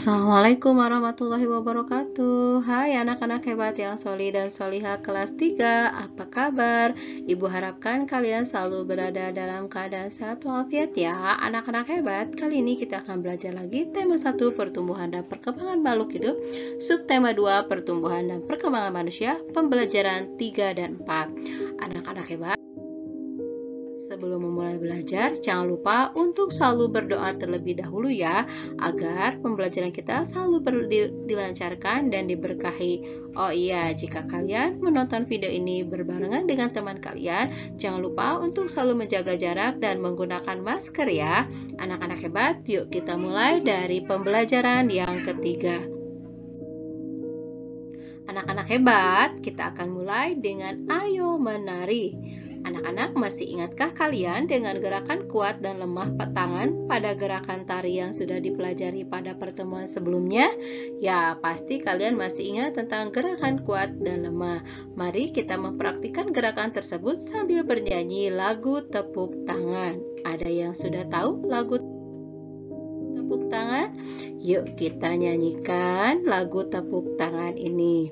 Assalamualaikum warahmatullahi wabarakatuh. Hai anak-anak hebat yang soli dan soliha kelas 3. Apa kabar? Ibu harapkan kalian selalu berada dalam keadaan sehat walafiat ya. Anak-anak hebat, kali ini kita akan belajar lagi tema 1 pertumbuhan dan perkembangan makhluk hidup, subtema 2 pertumbuhan dan perkembangan manusia, pembelajaran 3 dan 4. Anak-anak hebat, sebelum memulai belajar, jangan lupa untuk selalu berdoa terlebih dahulu ya, agar pembelajaran kita selalu dilancarkan dan diberkahi. Oh iya, jika kalian menonton video ini berbarengan dengan teman kalian, jangan lupa untuk selalu menjaga jarak dan menggunakan masker ya. Anak-anak hebat, yuk kita mulai dari pembelajaran yang ketiga. Anak-anak hebat, kita akan mulai dengan ayo menari. Anak-anak, masih ingatkah kalian dengan gerakan kuat dan lemah tangan pada gerakan tari yang sudah dipelajari pada pertemuan sebelumnya? Ya, pasti kalian masih ingat tentang gerakan kuat dan lemah. Mari kita mempraktikkan gerakan tersebut sambil bernyanyi lagu tepuk tangan. Ada yang sudah tahu lagu tepuk tangan? Yuk kita nyanyikan lagu tepuk tangan ini.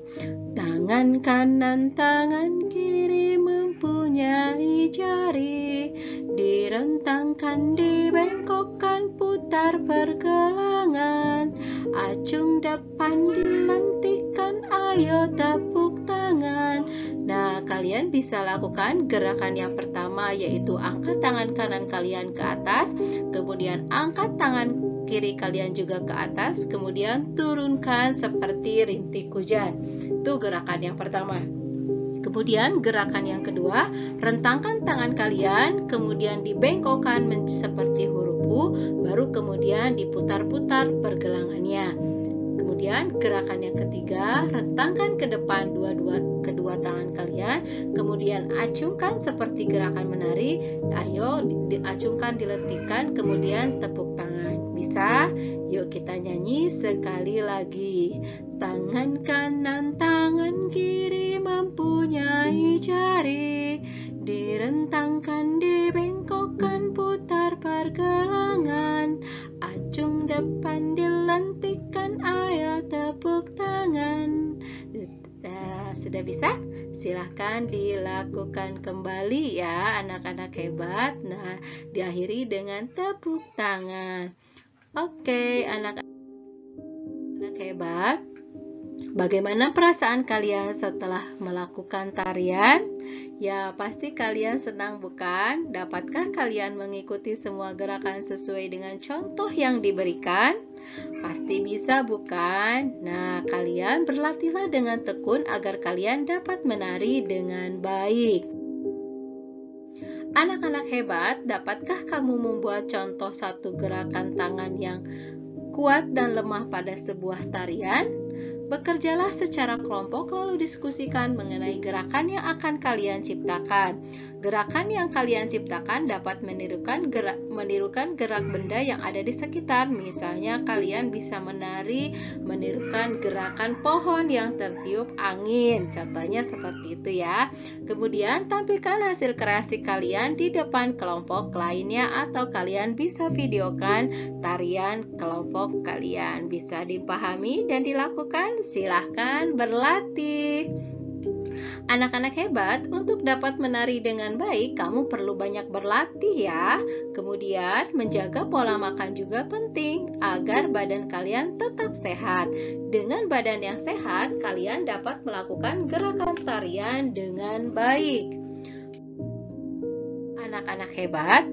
Tangan kanan, tangan kiri mempunyai jari, direntangkan, dibengkokkan, putar pergelangan, acung depan dilentikkan, ayo tepuk tangan. Nah, kalian bisa lakukan gerakan yang pertama, yaitu angkat tangan kanan kalian ke atas, kemudian angkat tangan kiri kalian juga ke atas, kemudian turunkan seperti rintik hujan. Itu gerakan yang pertama. Kemudian gerakan yang kedua, rentangkan tangan kalian, kemudian dibengkokkan seperti huruf U, baru kemudian diputar-putar pergelangannya. Kemudian gerakan yang ketiga, rentangkan ke depan kedua tangan kalian, kemudian acungkan seperti gerakan menari. Ayo diacungkan, diletikkan, kemudian tepuk tangan. Bisa? Yuk kita nyanyi sekali lagi. Tangan kanan, tangan kiri mempunyai jari, direntangkan, dibengkokkan, putar pergelangan, acung depan dilentikkan, ayo tepuk tangan. Sudah bisa? Silahkan dilakukan kembali ya anak-anak hebat. Nah, diakhiri dengan tepuk tangan. Oke, anak-anak hebat, bagaimana perasaan kalian setelah melakukan tarian? Ya, pasti kalian senang bukan? Dapatkah kalian mengikuti semua gerakan sesuai dengan contoh yang diberikan? Pasti bisa bukan? Nah, kalian berlatihlah dengan tekun agar kalian dapat menari dengan baik. Anak-anak hebat, dapatkah kamu membuat contoh satu gerakan tangan yang kuat dan lemah pada sebuah tarian? Bekerjalah secara kelompok lalu diskusikan mengenai gerakan yang akan kalian ciptakan. Gerakan yang kalian ciptakan dapat menirukan gerak benda yang ada di sekitar. Misalnya kalian bisa menirukan gerakan pohon yang tertiup angin. Contohnya seperti itu ya. Kemudian tampilkan hasil kreasi kalian di depan kelompok lainnya, atau kalian bisa videokan tarian kelompok kalian. Bisa dipahami dan dilakukan? Silahkan berlatih. Anak-anak hebat, untuk dapat menari dengan baik, kamu perlu banyak berlatih ya. Kemudian, menjaga pola makan juga penting agar badan kalian tetap sehat. Dengan badan yang sehat, kalian dapat melakukan gerakan tarian dengan baik. Anak-anak hebat,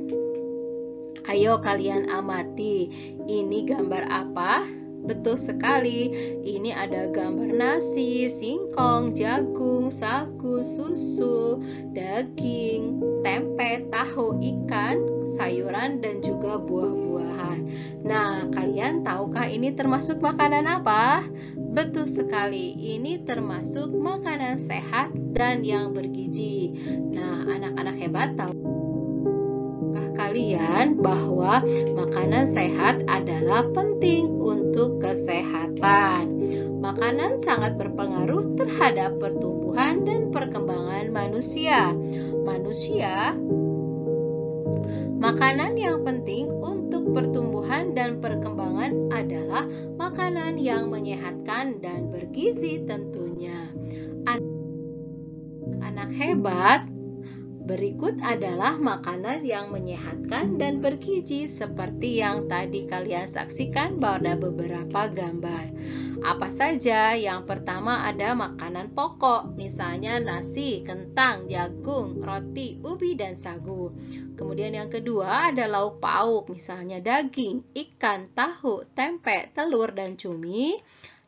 ayo kalian amati. Ini gambar apa? Betul sekali, ini ada gambar nasi, singkong, jagung, sagu, susu, daging, tempe, tahu, ikan, sayuran, dan juga buah-buahan. Nah, kalian tahukah ini termasuk makanan apa? Betul sekali, ini termasuk makanan sehat dan yang bergizi. Nah, anak-anak hebat tahu kalian bahwa makanan sehat adalah penting untuk kesehatan. Makanan sangat berpengaruh terhadap pertumbuhan dan perkembangan manusia. Makanan yang penting untuk pertumbuhan dan perkembangan adalah makanan yang menyehatkan dan bergizi tentunya. Anak hebat, berikut adalah makanan yang menyehatkan dan bergizi seperti yang tadi kalian saksikan pada beberapa gambar. Apa saja? Yang pertama ada makanan pokok, misalnya nasi, kentang, jagung, roti, ubi, dan sagu. Kemudian yang kedua ada lauk pauk, misalnya daging, ikan, tahu, tempe, telur, dan cumi.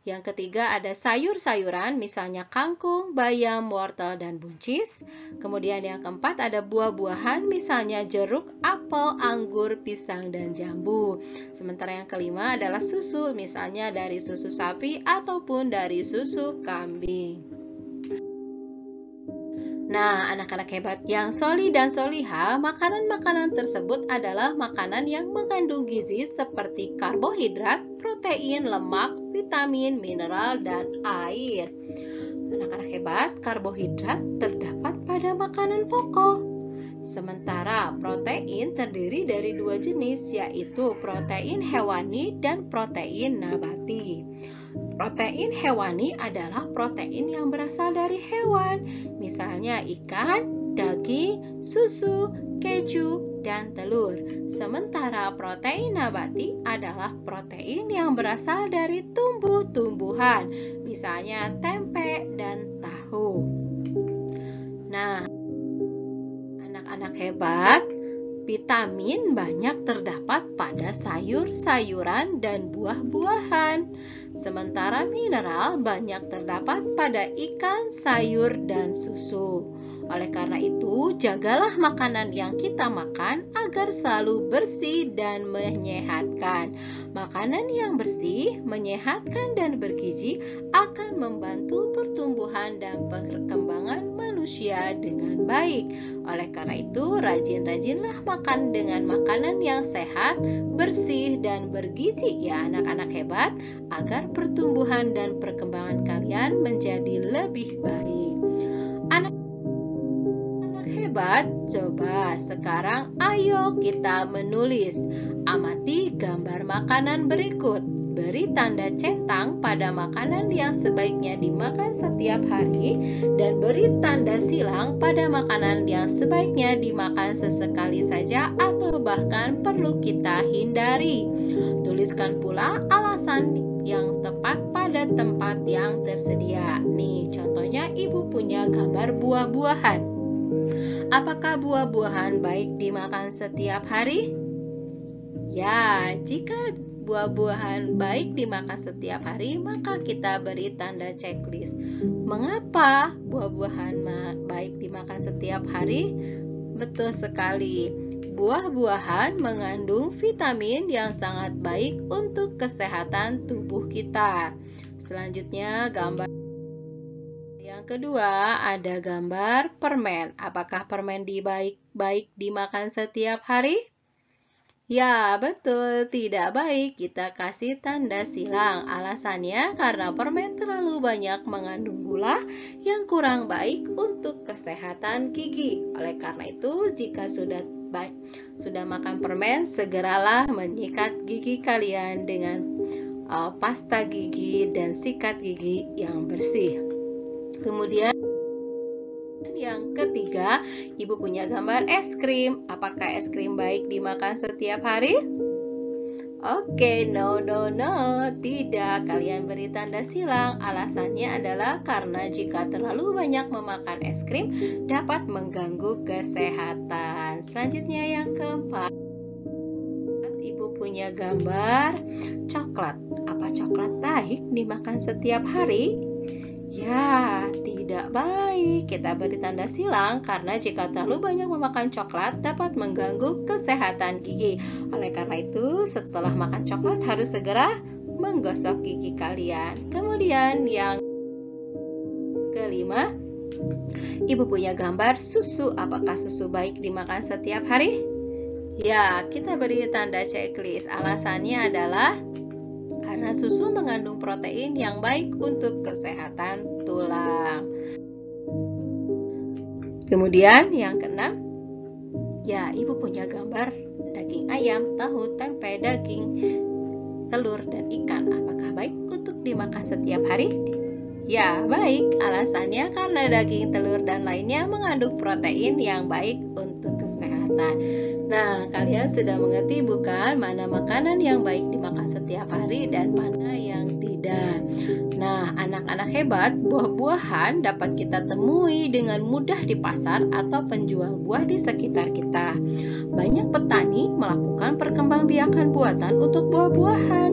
Yang ketiga ada sayur-sayuran, misalnya kangkung, bayam, wortel, dan buncis. Kemudian yang keempat ada buah-buahan, misalnya jeruk, apel, anggur, pisang, dan jambu. Sementara yang kelima adalah susu, misalnya dari susu sapi ataupun dari susu kambing. Nah, anak-anak hebat yang soli dan soliha, makanan-makanan tersebut adalah makanan yang mengandung gizi seperti karbohidrat, protein, lemak, vitamin, mineral, dan air. Anak-anak hebat, karbohidrat terdapat pada makanan pokok. Sementara protein terdiri dari dua jenis, yaitu protein hewani dan protein nabati. Protein hewani adalah protein yang berasal dari hewan, misalnya ikan, daging, susu, keju, dan telur. Sementara protein nabati adalah protein yang berasal dari tumbuh-tumbuhan, misalnya tempe dan tahu. Nah, anak-anak hebat, vitamin banyak terdapat pada sayur-sayuran dan buah-buahan. Sementara mineral banyak terdapat pada ikan, sayur, dan susu. Oleh karena itu, jagalah makanan yang kita makan agar selalu bersih dan menyehatkan. Makanan yang bersih, menyehatkan, dan bergizi akan membantu pertumbuhan dan perkembangan manusia dengan baik. Oleh karena itu, rajin-rajinlah makan dengan makanan yang sehat, bersih, dan bergizi ya anak-anak hebat, agar pertumbuhan dan perkembangan kalian menjadi lebih baik. Anak hebat, coba sekarang ayo kita menulis. Amati gambar makanan berikut. Beri tanda centang pada makanan yang sebaiknya dimakan setiap hari dan beri tanda silang pada makanan yang sebaiknya dimakan sesekali saja atau bahkan perlu kita hindari. Tuliskan pula alasan yang tepat pada tempat yang tersedia. Nih, contohnya ibu punya gambar buah-buahan. Apakah buah-buahan baik dimakan setiap hari? Ya, jika buah-buahan baik dimakan setiap hari, maka kita beri tanda checklist. Mengapa buah-buahan baik dimakan setiap hari? Betul sekali. Buah-buahan mengandung vitamin yang sangat baik untuk kesehatan tubuh kita. Selanjutnya, gambar yang kedua ada gambar permen. Apakah permen baik dimakan setiap hari? Ya, betul, tidak baik. Kita kasih tanda silang. Alasannya karena permen terlalu banyak mengandung gula yang kurang baik untuk kesehatan gigi. Oleh karena itu, jika sudah makan permen, segeralah menyikat gigi kalian dengan pasta gigi dan sikat gigi yang bersih. Kemudian yang ketiga, ibu punya gambar es krim. Apakah es krim baik dimakan setiap hari? Oke, no, tidak. Kalian beri tanda silang. Alasannya adalah karena jika terlalu banyak memakan es krim dapat mengganggu kesehatan. Selanjutnya yang keempat, ibu punya gambar coklat. Apa coklat baik dimakan setiap hari? Ya, tidak baik. Kita beri tanda silang karena jika terlalu banyak memakan coklat dapat mengganggu kesehatan gigi. Oleh karena itu, setelah makan coklat harus segera menggosok gigi kalian. Kemudian yang kelima, ibu punya gambar susu. Apakah susu baik dimakan setiap hari? Ya, kita beri tanda checklist. Alasannya adalah karena susu mengandung protein yang baik untuk kesehatan tulang. Kemudian yang keenam, ya ibu punya gambar daging ayam, tahu, tempe, daging, telur, dan ikan. Apakah dimakan setiap hari? Ya, baik. Alasannya karena daging, telur, dan lainnya mengandung protein yang baik untuk kesehatan. Nah, kalian sudah mengerti bukan mana makanan yang baik dimakan setiap hari dan mana yang tidak. Nah, anak-anak hebat, buah-buahan dapat kita temui dengan mudah di pasar atau penjual buah di sekitar kita. Banyak petani melakukan perkembangbiakan buatan untuk buah-buahan.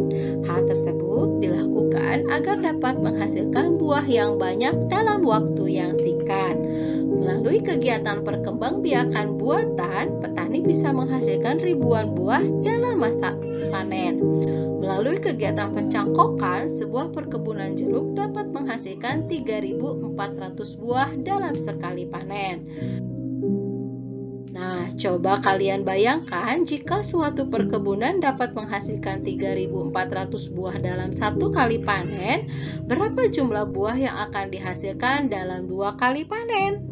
Hal tersebut dilakukan agar dapat menghasilkan buah yang banyak dalam waktu yang singkat. Melalui kegiatan perkembangbiakan buatan, petani bisa menghasilkan ribuan buah dalam masa panen. Melalui kegiatan pencangkokan, sebuah perkebunan jeruk dapat menghasilkan 3.400 buah dalam sekali panen. Nah, coba kalian bayangkan jika suatu perkebunan dapat menghasilkan 3.400 buah dalam satu kali panen, berapa jumlah buah yang akan dihasilkan dalam 2 kali panen?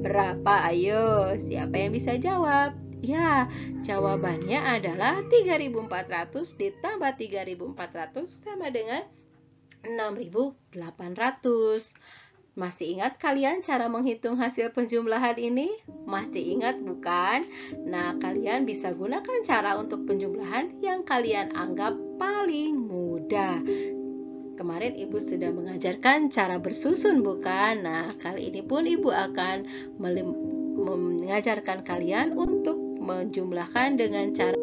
Berapa? Ayo, siapa yang bisa jawab? Ya, jawabannya adalah 3.400 ditambah 3.400 sama dengan 6.800. Masih ingat kalian cara menghitung hasil penjumlahan ini? Masih ingat bukan? Nah, kalian bisa gunakan cara untuk penjumlahan yang kalian anggap paling mudah. Kemarin Ibu sudah mengajarkan cara bersusun bukan? Nah, kali ini pun Ibu akan mengajarkan kalian untuk menjumlahkan dengan cara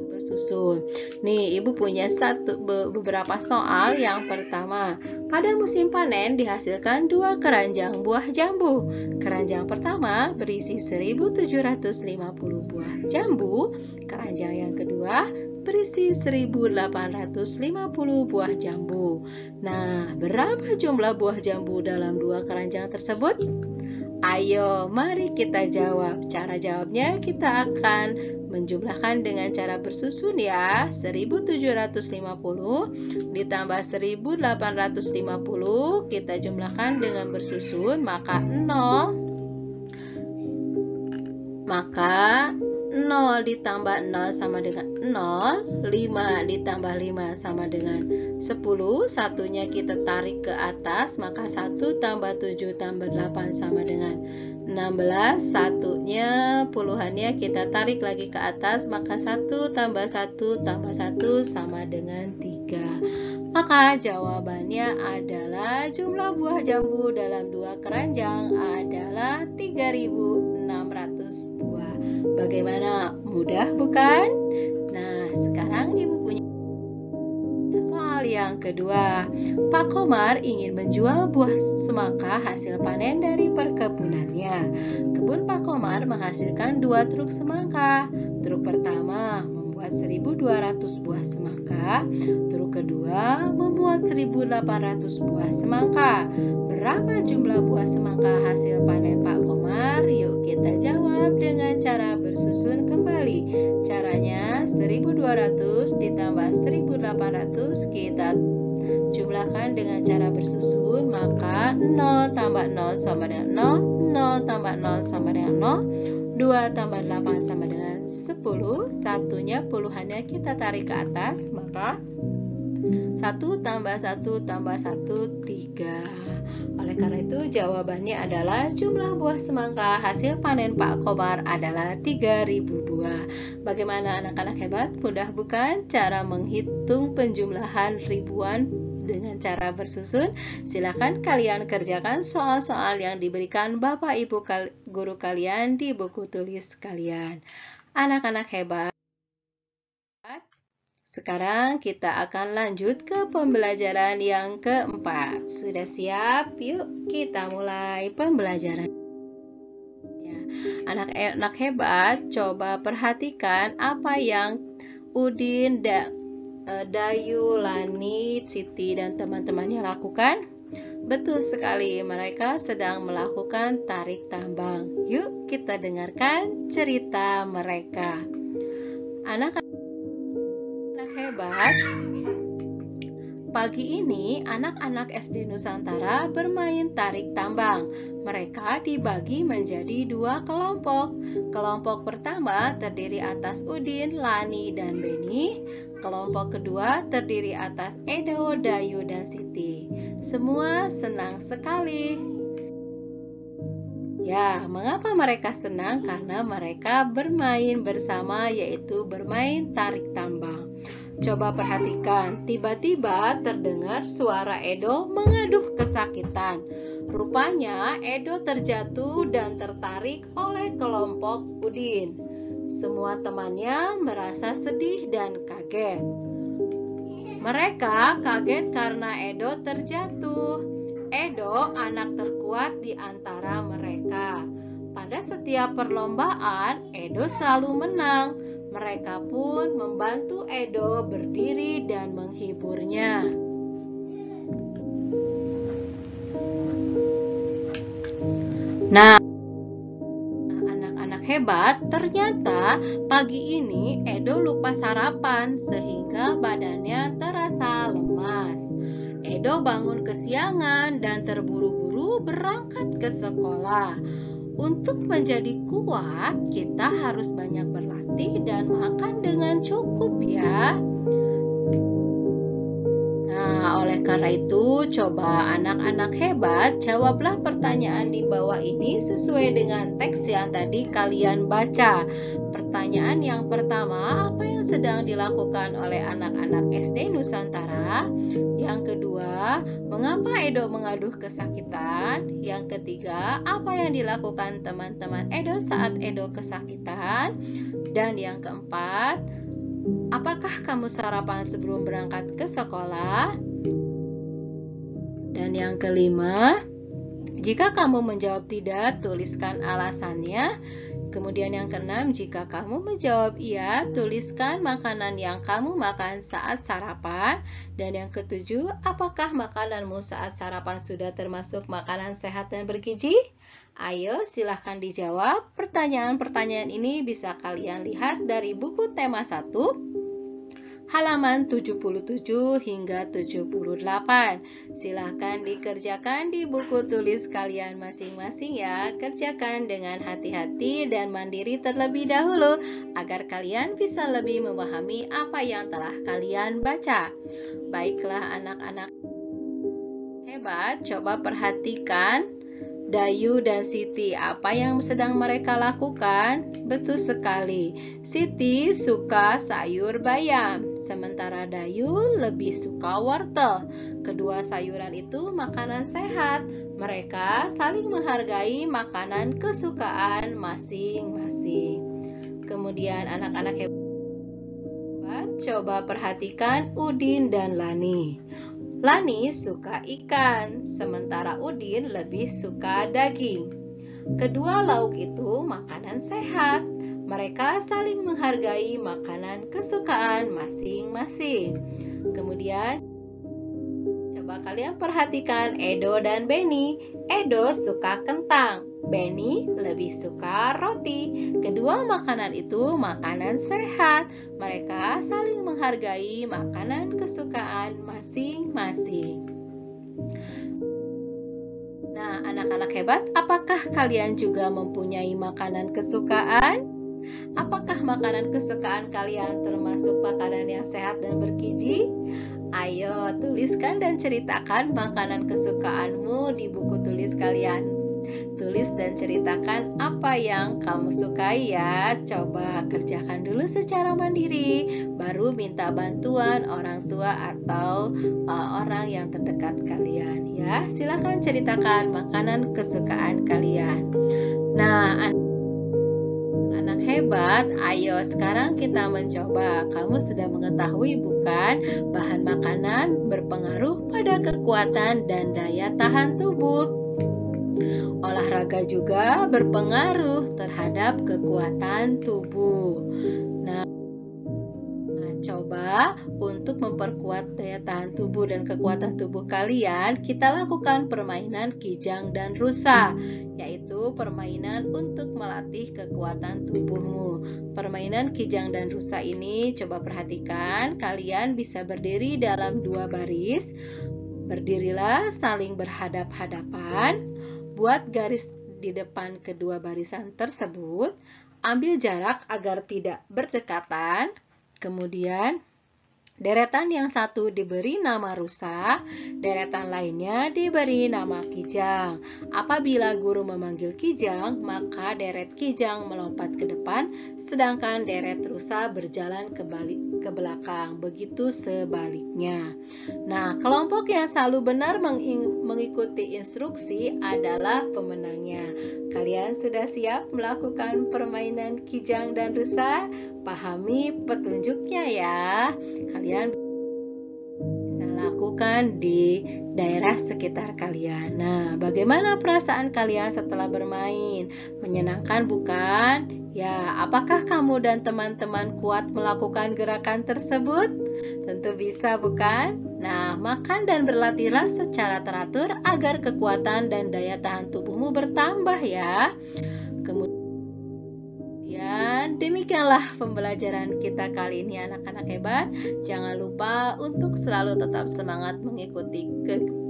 bersusun. Nih, Ibu punya beberapa soal. Yang pertama, pada musim panen dihasilkan 2 keranjang buah jambu. Keranjang pertama berisi 1.750 buah jambu. Keranjang yang kedua berisi 1.850 buah jambu. Nah, berapa jumlah buah jambu dalam 2 keranjang tersebut? Ayo, mari kita jawab. Cara jawabnya kita akan menjumlahkan dengan cara bersusun ya. 1.750 ditambah 1.850 kita jumlahkan dengan bersusun, maka 0 ditambah 0 sama dengan 0, 5 ditambah 5 sama dengan 10, satunya kita tarik ke atas, maka 1 tambah 7 tambah 8 sama dengan 16, satunya puluhannya kita tarik lagi ke atas, maka 1 tambah 1 tambah 1 sama dengan 3. Maka jawabannya adalah jumlah buah jambu dalam 2 keranjang adalah 3.600 buah. Bagaimana? Mudah bukan? Nah, sekarang Ibu punya soal yang kedua. Pak Komar ingin menjual buah semangka hasil panen dari perkebunannya. Kebun Pak Komar menghasilkan 2 truk semangka. Truk pertama membuat 1.200 buah semangka. Truk kedua membuat 1.800 buah semangka. Berapa jumlah buah semangka hasil panen Pak Komar? Yuk kita jawab dengan cara bersusun kembali. Caranya 1.200 ditambah 1.800 kita jumlahkan dengan cara bersusun, maka 0 tambah 0 sama dengan 0, 0 tambah 0 sama dengan 0, 2 tambah 8 sama dengan 10, satunya puluhannya kita tarik ke atas, maka 1 tambah 1 tambah 1, 3. Oleh karena itu jawabannya adalah jumlah buah semangka hasil panen Pak Komar adalah 3.000 buah. Bagaimana anak-anak hebat? Mudah bukan cara menghitung penjumlahan ribuan dengan cara bersusun? Silakan kalian kerjakan soal-soal yang diberikan Bapak Ibu guru kalian di buku tulis kalian. Anak-anak hebat, sekarang kita akan lanjut ke pembelajaran yang keempat. Sudah siap? Yuk kita mulai pembelajaran. Anak-anak hebat, coba perhatikan apa yang Udin, Dayu, Lani, Siti, dan teman-temannya lakukan. Betul sekali, mereka sedang melakukan tarik tambang. Yuk kita dengarkan cerita mereka. Anak-anak hebat, pagi ini anak-anak SD Nusantara bermain tarik tambang. Mereka dibagi menjadi 2 kelompok. Kelompok pertama terdiri atas Udin, Lani, dan Beni. Kelompok kedua terdiri atas Edo, Dayu, dan Siti. Semua senang sekali. Ya, mengapa mereka senang? Karena mereka bermain bersama, yaitu bermain tarik tambang. Coba perhatikan, tiba-tiba terdengar suara Edo mengaduh kesakitan. Rupanya Edo terjatuh dan tertarik oleh kelompok Udin. Semua temannya merasa sedih dan kaget. Mereka kaget karena Edo terjatuh. Edo anak terkuat di antara mereka. Pada setiap perlombaan, Edo selalu menang. Mereka pun membantu Edo berdiri dan menghiburnya. Nah, anak-anak hebat, ternyata pagi ini Edo lupa sarapan sehingga badannya terasa lemas. Edo bangun kesiangan dan terburu-buru berangkat ke sekolah. Untuk menjadi kuat, kita harus banyak berlatih dan makan dengan cukup ya. Nah, oleh karena itu, coba anak-anak hebat, jawablah pertanyaan di bawah ini sesuai dengan teks yang tadi kalian baca. Pertanyaan yang pertama, apa yang sedang dilakukan oleh anak-anak SD Nusantara? Yang kedua, mengapa Edo mengaduh kesakitan? Yang ketiga, apa yang dilakukan teman-teman Edo saat Edo kesakitan? Dan yang keempat, apakah kamu sarapan sebelum berangkat ke sekolah? Dan yang kelima, jika kamu menjawab tidak, tuliskan alasannya. Kemudian yang keenam, jika kamu menjawab iya, tuliskan makanan yang kamu makan saat sarapan. Dan yang ketujuh, apakah makananmu saat sarapan sudah termasuk makanan sehat dan bergizi? Ayo silahkan dijawab. Pertanyaan-pertanyaan ini bisa kalian lihat dari buku tema 1, halaman 77 hingga 78. Silahkan dikerjakan di buku tulis kalian masing-masing ya. Kerjakan dengan hati-hati dan mandiri terlebih dahulu agar kalian bisa lebih memahami apa yang telah kalian baca. Baiklah anak-anak hebat, coba perhatikan Dayu dan Siti, apa yang sedang mereka lakukan? Betul sekali, Siti suka sayur bayam, sementara Dayu lebih suka wortel. Kedua sayuran itu makanan sehat. Mereka saling menghargai makanan kesukaan masing-masing. Kemudian anak-anak hebat, coba perhatikan Udin dan Lani. Lani suka ikan, sementara Udin lebih suka daging. Kedua lauk itu makanan sehat. Mereka saling menghargai makanan kesukaan masing-masing. Kemudian, coba kalian perhatikan Edo dan Beni. Edo suka kentang, Beni lebih suka roti. Kedua makanan itu makanan sehat. Mereka saling menghargai makanan kesukaan masing-masing. Nah, anak-anak hebat, apakah kalian juga mempunyai makanan kesukaan? Apakah makanan kesukaan kalian termasuk makanan yang sehat dan bergizi? Ayo, tuliskan dan ceritakan makanan kesukaanmu di buku tulis kalian. Tulis dan ceritakan apa yang kamu sukai ya. Coba kerjakan dulu secara mandiri, baru minta bantuan orang tua atau orang yang terdekat kalian ya. Silakan ceritakan makanan kesukaan kalian. Nah, anak hebat, ayo sekarang kita mencoba. Kamu sudah mengetahui bukan, bahan makanan berpengaruh pada kekuatan dan daya tahan tubuh. Olahraga juga berpengaruh terhadap kekuatan tubuh. Nah, coba untuk memperkuat daya tahan tubuh dan kekuatan tubuh kalian, kita lakukan permainan kijang dan rusa, yaitu permainan untuk melatih kekuatan tubuhmu. Permainan kijang dan rusa ini coba perhatikan, kalian bisa berdiri dalam 2 baris. Berdirilah saling berhadap-hadapan. Buat garis di depan kedua barisan tersebut, ambil jarak agar tidak berdekatan. Kemudian, Deretan yang satu diberi nama rusa, deretan lainnya diberi nama kijang. Apabila guru memanggil kijang, maka deret kijang melompat ke depan, sedangkan deret rusa berjalan ke belakang. Begitu sebaliknya. Nah, kelompok yang selalu benar mengikuti instruksi adalah pemenangnya. Kalian sudah siap melakukan permainan kijang dan rusa? Pahami petunjuknya ya. Kalian bisa lakukan di daerah sekitar kalian. Nah, bagaimana perasaan kalian setelah bermain? Menyenangkan bukan? Ya, apakah kamu dan teman-teman kuat melakukan gerakan tersebut? Tentu bisa bukan? Nah, makan dan berlatihlah secara teratur agar kekuatan dan daya tahan tubuhmu bertambah ya. Kemudian demikianlah pembelajaran kita kali ini anak-anak hebat. Jangan lupa untuk selalu tetap semangat mengikuti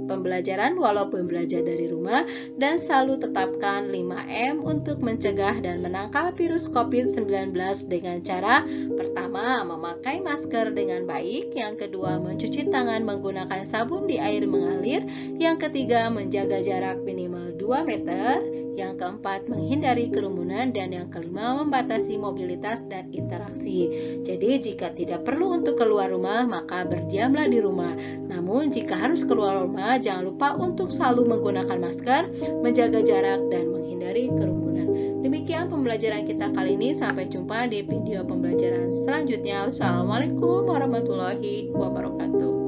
pembelajaran walaupun belajar dari rumah, dan selalu tetapkan 5M untuk mencegah dan menangkal virus COVID-19 dengan cara pertama, memakai masker dengan baik, yang kedua, mencuci tangan menggunakan sabun di air mengalir, yang ketiga, menjaga jarak minimal 2 meter, yang keempat, menghindari kerumunan, dan yang kelima, membatasi mobilitas dan interaksi. Jadi, jika tidak perlu untuk keluar rumah, maka berdiamlah di rumah. Namun, jika harus keluar rumah, jangan lupa untuk selalu menggunakan masker, menjaga jarak, dan menghindari kerumunan. Demikian pembelajaran kita kali ini. Sampai jumpa di video pembelajaran selanjutnya. Wassalamualaikum warahmatullahi wabarakatuh.